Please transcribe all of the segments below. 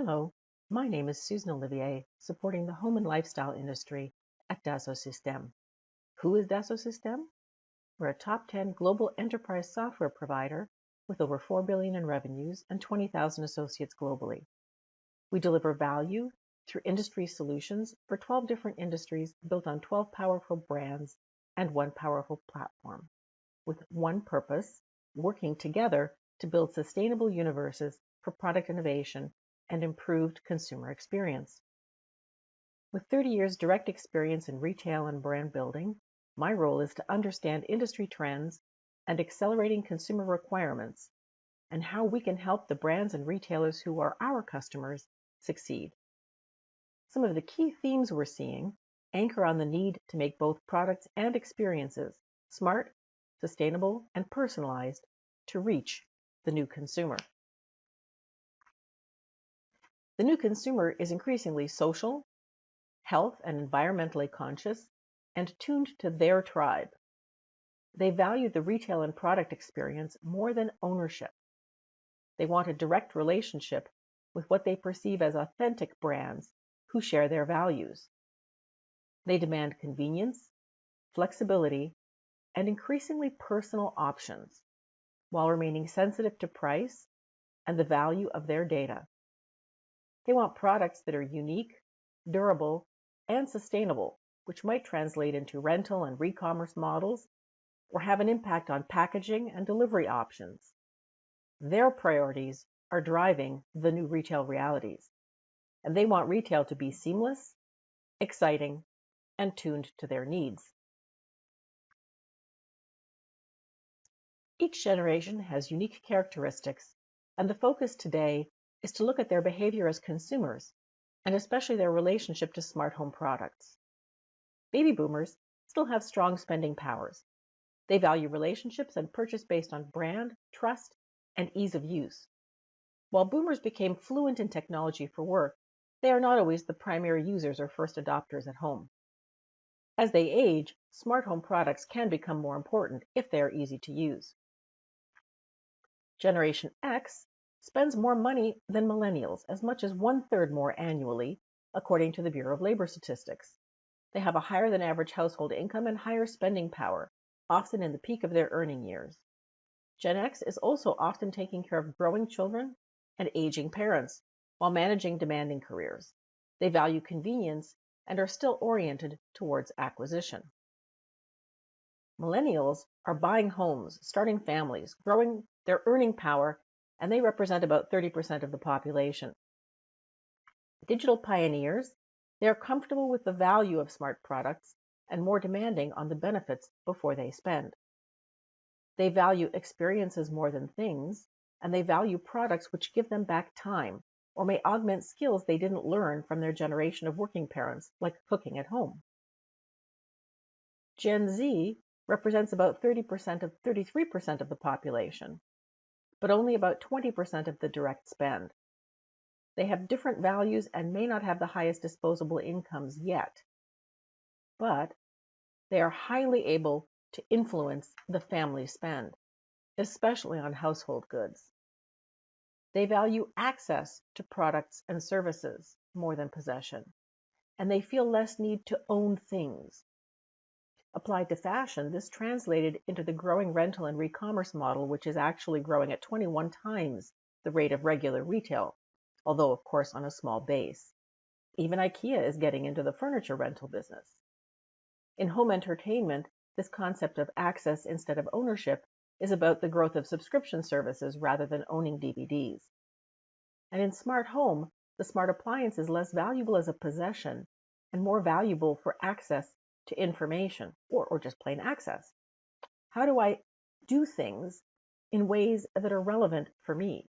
Hello, my name is Susan Olivier, supporting the home and lifestyle industry at Dassault Systèmes. Who is Dassault Systèmes? We're a top 10 global enterprise software provider with over $4 billion in revenues and 20,000 associates globally. We deliver value through industry solutions for 12 different industries built on 12 powerful brands and one powerful platform, with one purpose: working together to build sustainable universes for product innovation and improved consumer experience. With 30 years direct experience in retail and brand building, my role is to understand industry trends and accelerating consumer requirements and how we can help the brands and retailers who are our customers succeed. Some of the key themes we're seeing anchor on the need to make both products and experiences smart, sustainable, and personalized to reach the new consumer. The new consumer is increasingly social, health and environmentally conscious, and tuned to their tribe. They value the retail and product experience more than ownership. They want a direct relationship with what they perceive as authentic brands who share their values. They demand convenience, flexibility, and increasingly personal options, while remaining sensitive to price and the value of their data. They want products that are unique, durable, and sustainable, which might translate into rental and re-commerce models or have an impact on packaging and delivery options. Their priorities are driving the new retail realities, and they want retail to be seamless, exciting, and tuned to their needs. Each generation has unique characteristics, and the focus today is to look at their behavior as consumers, and especially their relationship to smart home products. Baby boomers still have strong spending powers. They value relationships and purchase based on brand, trust, and ease of use. While boomers became fluent in technology for work, they are not always the primary users or first adopters at home. As they age, smart home products can become more important if they are easy to use. Generation X spends more money than millennials, as much as 1/3 more annually, according to the Bureau of Labor Statistics. They have a higher than average household income and higher spending power, often in the peak of their earning years. Gen X is also often taking care of growing children and aging parents while managing demanding careers. They value convenience and are still oriented towards acquisition. Millennials are buying homes, starting families, growing their earning power, and they represent about 30% of the population. Digital pioneers, they are comfortable with the value of smart products and more demanding on the benefits before they spend. They value experiences more than things, and they value products which give them back time or may augment skills they didn't learn from their generation of working parents, like cooking at home. Gen Z represents about 33% of the population, but only about 20% of the direct spend. They have different values and may not have the highest disposable incomes yet, but they are highly able to influence the family spend, especially on household goods. They value access to products and services more than possession, and they feel less need to own things. Applied to fashion, this translated into the growing rental and re-commerce model, which is actually growing at 21 times the rate of regular retail, although of course on a small base. Even IKEA is getting into the furniture rental business. In home entertainment, this concept of access instead of ownership is about the growth of subscription services rather than owning DVDs. And in smart home, the smart appliance is less valuable as a possession and more valuable for access to information or just plain access. How do I do things in ways that are relevant for me?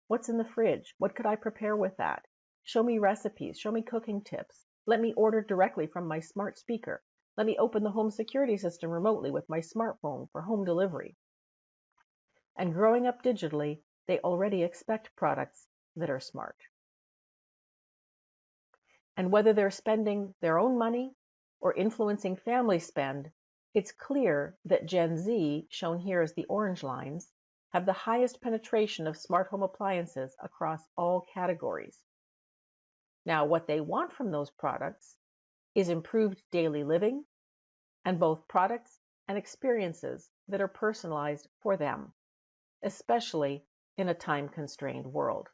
What's in the fridge? What could I prepare with that? Show me recipes, show me cooking tips. Let me order directly from my smart speaker. Let me open the home security system remotely with my smartphone for home delivery. And growing up digitally, they already expect products that are smart. And whether they're spending their own money or influencing family spend, it's clear that Gen Z, shown here as the orange lines, have the highest penetration of smart home appliances across all categories. Now, what they want from those products is improved daily living and both products and experiences that are personalized for them, especially in a time-constrained world.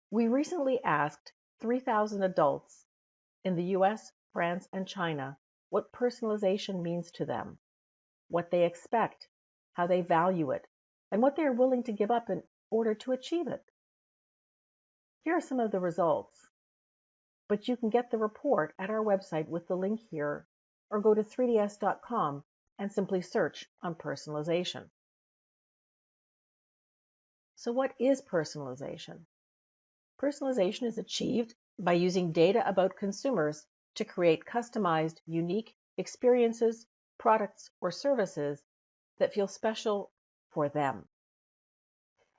We recently asked 3,000 adults in the US, France, and China what personalization means to them, what they expect, how they value it, and what they are willing to give up in order to achieve it. Here are some of the results, but you can get the report at our website with the link here, or go to 3ds.com and simply search on personalization. So what is personalization? Personalization is achieved by using data about consumers to create customized, unique experiences, products, or services that feel special for them.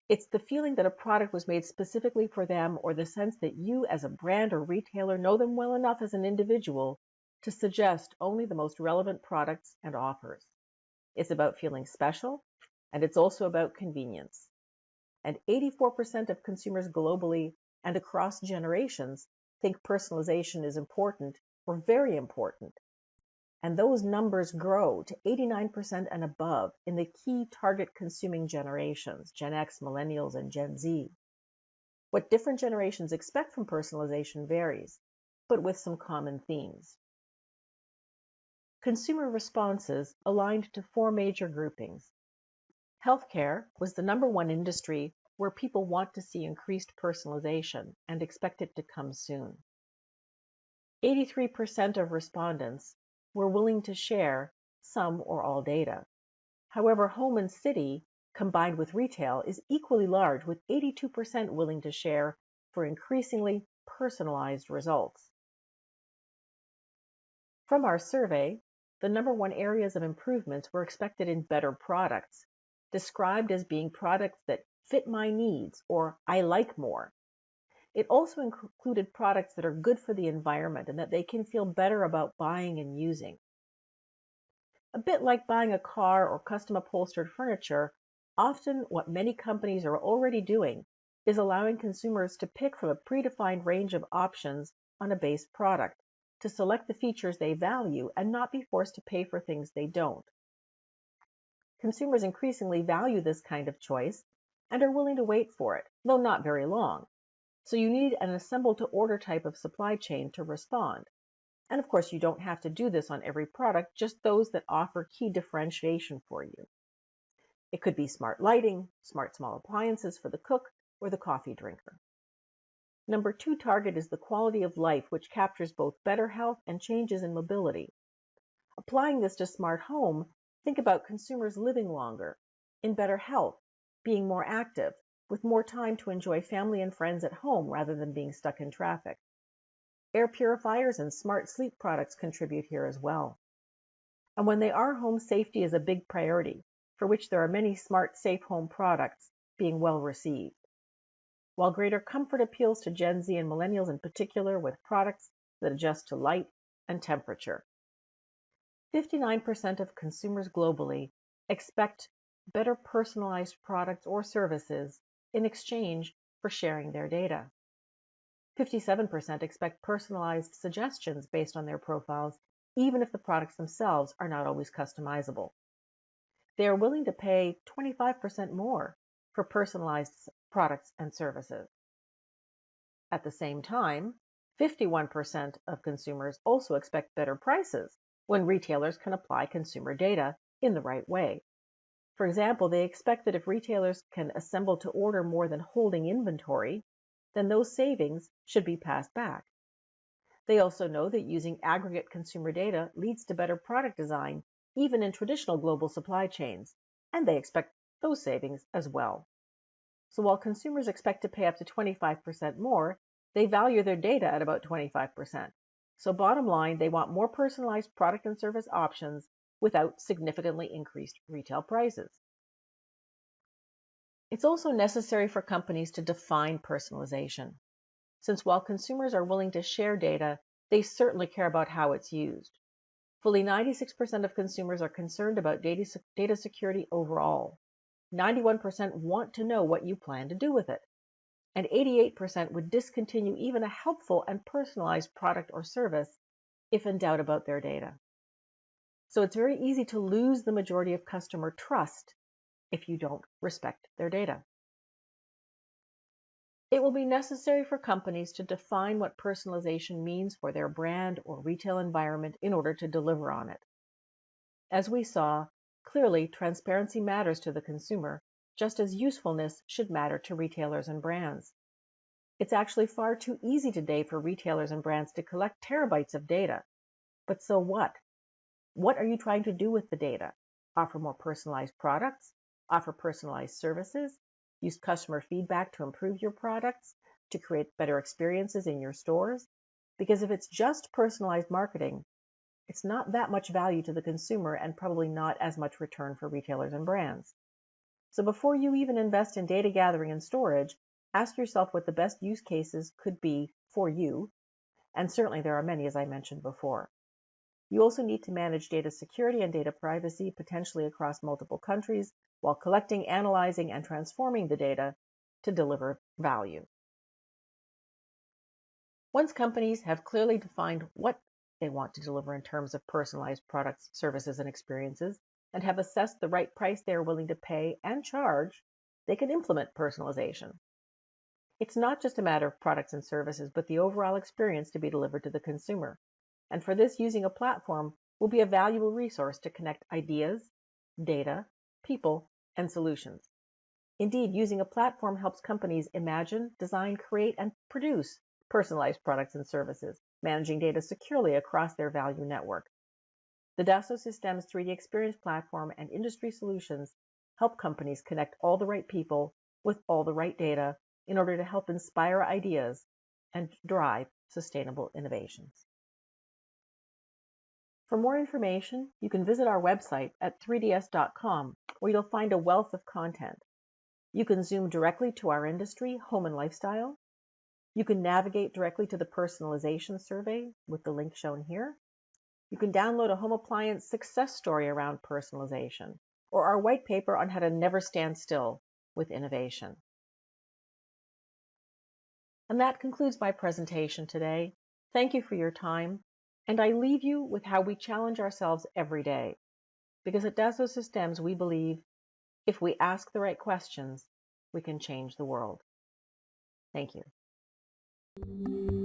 It's the feeling that a product was made specifically for them, or the sense that you as a brand or retailer know them well enough as an individual to suggest only the most relevant products and offers. It's about feeling special, and it's also about convenience. And 84% of consumers globally and across generations think personalization is important or very important. And those numbers grow to 89% and above in the key target consuming generations, Gen X, Millennials, and Gen Z. What different generations expect from personalization varies, but with some common themes. Consumer responses aligned to 4 major groupings. Healthcare was the #1 industry where people want to see increased personalization and expect it to come soon. 83% of respondents were willing to share some or all data. However, home and city combined with retail is equally large, with 82% willing to share for increasingly personalized results. From our survey, the #1 areas of improvements were expected in better products, described as being products that fit my needs or I like more. It also included products that are good for the environment and that they can feel better about buying and using. A bit like buying a car or custom upholstered furniture, often what many companies are already doing is allowing consumers to pick from a predefined range of options on a base product, to select the features they value and not be forced to pay for things they don't. Consumers increasingly value this kind of choice and are willing to wait for it, though not very long. So you need an assemble-to-order type of supply chain to respond. And of course, you don't have to do this on every product, just those that offer key differentiation for you. It could be smart lighting, smart small appliances for the cook or the coffee drinker. #2 target is the quality of life, which captures both better health and changes in mobility. Applying this to smart home, think about consumers living longer, in better health, being more active, with more time to enjoy family and friends at home rather than being stuck in traffic. Air purifiers and smart sleep products contribute here as well. And when they are home, safety is a big priority, for which there are many smart, safe home products being well received. While greater comfort appeals to Gen Z and Millennials in particular, with products that adjust to light and temperature. 59% of consumers globally expect better personalized products or services in exchange for sharing their data. 57% expect personalized suggestions based on their profiles, even if the products themselves are not always customizable. They are willing to pay 25% more for personalized products and services. At the same time, 51% of consumers also expect better prices when retailers can apply consumer data in the right way. For example, they expect that if retailers can assemble to order more than holding inventory, then those savings should be passed back. They also know that using aggregate consumer data leads to better product design, even in traditional global supply chains, and they expect those savings as well. So while consumers expect to pay up to 25% more, they value their data at about 25%. So bottom line, they want more personalized product and service options without significantly increased retail prices. It's also necessary for companies to define personalization, since while consumers are willing to share data, they certainly care about how it's used. Fully 96% of consumers are concerned about data security overall. 91% want to know what you plan to do with it. and 88% would discontinue even a helpful and personalized product or service if in doubt about their data. So it's very easy to lose the majority of customer trust if you don't respect their data. It will be necessary for companies to define what personalization means for their brand or retail environment in order to deliver on it. As we saw, clearly transparency matters to the consumer, just as usefulness should matter to retailers and brands. It's actually far too easy today for retailers and brands to collect terabytes of data. But so what? What are you trying to do with the data? Offer more personalized products? Offer personalized services? Use customer feedback to improve your products? To create better experiences in your stores? Because if it's just personalized marketing, it's not that much value to the consumer and probably not as much return for retailers and brands. So before you even invest in data gathering and storage, ask yourself what the best use cases could be for you. And certainly there are many, as I mentioned before. You also need to manage data security and data privacy, potentially across multiple countries, while collecting, analyzing, and transforming the data to deliver value. Once companies have clearly defined what they want to deliver in terms of personalized products, services, and experiences, and have assessed the right price they are willing to pay and charge, they can implement personalization. It's not just a matter of products and services, but the overall experience to be delivered to the consumer. And for this, using a platform will be a valuable resource to connect ideas, data, people, and solutions. Indeed, using a platform helps companies imagine, design, create, and produce personalized products and services, managing data securely across their value network. The Dassault Systèmes 3D Experience Platform and industry solutions help companies connect all the right people with all the right data in order to help inspire ideas and drive sustainable innovations. For more information, you can visit our website at 3ds.com, where you'll find a wealth of content. You can zoom directly to our industry, home and lifestyle. You can navigate directly to the personalization survey with the link shown here. You can download a home appliance success story around personalization, or our white paper on how to never stand still with innovation. And that concludes my presentation today. Thank you for your time. And I leave you with how we challenge ourselves every day. Because at Dassault Systèmes, we believe if we ask the right questions, we can change the world. Thank you.